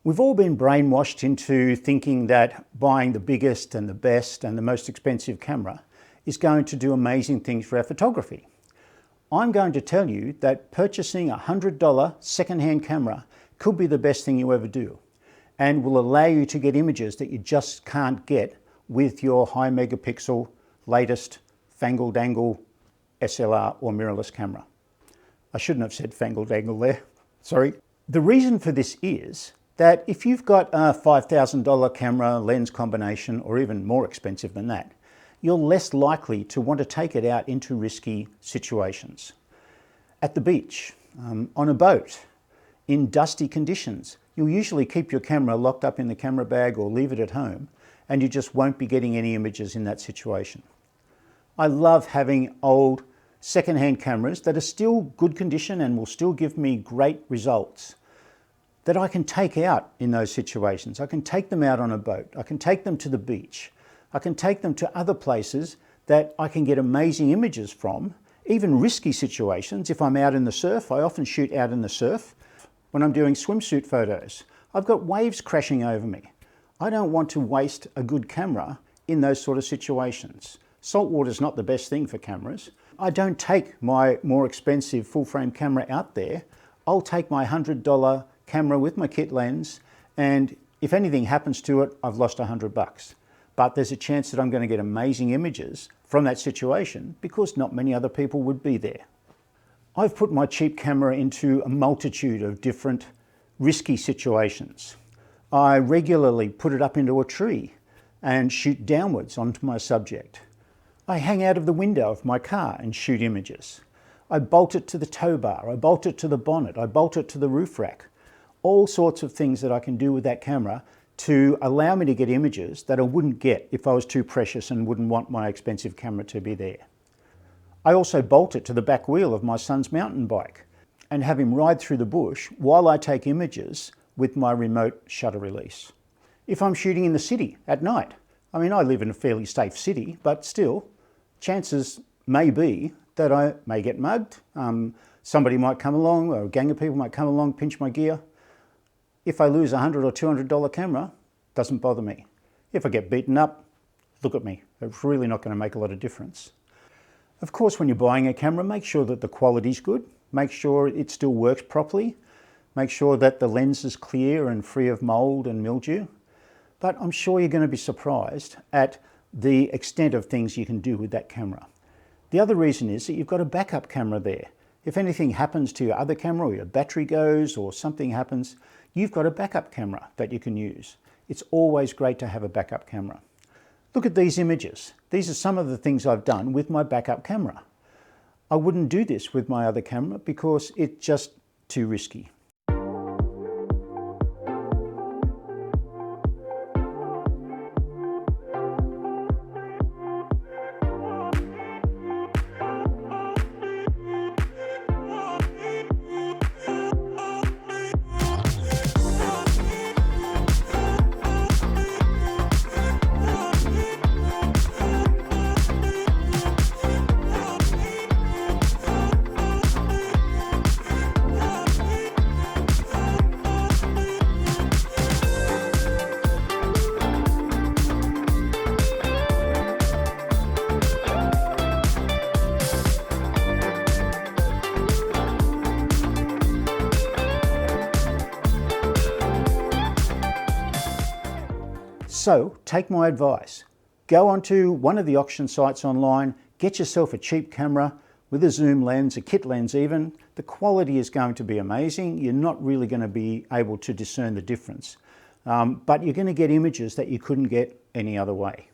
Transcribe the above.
We've all been brainwashed into thinking that buying the biggest and the best and the most expensive camera is going to do amazing things for our photography. I'm going to tell you that purchasing a $100 second-hand camera could be the best thing you ever do and will allow you to get images that you just can't get with your high megapixel, latest fangle-dangle DSLR or mirrorless camera. I shouldn't have said fangle-dangle there, sorry. The reason for this is that if you've got a $5,000 camera lens combination, or even more expensive than that, you're less likely to want to take it out into risky situations. At the beach, on a boat, in dusty conditions, you'll usually keep your camera locked up in the camera bag or leave it at home, and you just won't be getting any images in that situation. I love having old second-hand cameras that are still good condition and will still give me great results, that I can take out in those situations. I can take them out on a boat. I can take them to the beach. I can take them to other places that I can get amazing images from, even risky situations. If I'm out in the surf, I often shoot out in the surf. When I'm doing swimsuit photos, I've got waves crashing over me. I don't want to waste a good camera in those sort of situations. Salt water is not the best thing for cameras. I don't take my more expensive full-frame camera out there. I'll take my $100 camera with my kit lens, and if anything happens to it, I've lost $100. But there's a chance that I'm going to get amazing images from that situation because not many other people would be there. I've put my cheap camera into a multitude of different risky situations. I regularly put it up into a tree and shoot downwards onto my subject. I hang out of the window of my car and shoot images. I bolt it to the tow bar, I bolt it to the bonnet, I bolt it to the roof rack. All sorts of things that I can do with that camera to allow me to get images that I wouldn't get if I was too precious and wouldn't want my expensive camera to be there. I also bolt it to the back wheel of my son's mountain bike and have him ride through the bush while I take images with my remote shutter release. If I'm shooting in the city at night, I mean, I live in a fairly safe city, but still, chances may be that I may get mugged. Somebody might come along, or a gang of people might come along, pinch my gear. If I lose a $100 or $200 camera, doesn't bother me. If I get beaten up, look at me. It's really not going to make a lot of difference. Of course, when you're buying a camera, make sure that the quality's good. Make sure it still works properly. Make sure that the lens is clear and free of mold and mildew. But I'm sure you're going to be surprised at the extent of things you can do with that camera. The other reason is that you've got a backup camera there. If anything happens to your other camera, or your battery goes, or something happens, you've got a backup camera that you can use. It's always great to have a backup camera. Look at these images. These are some of the things I've done with my backup camera. I wouldn't do this with my other camera because it's just too risky. So take my advice. Go onto one of the auction sites online, get yourself a cheap camera with a zoom lens, a kit lens even. The quality is going to be amazing. You're not really going to be able to discern the difference, but you're going to get images that you couldn't get any other way.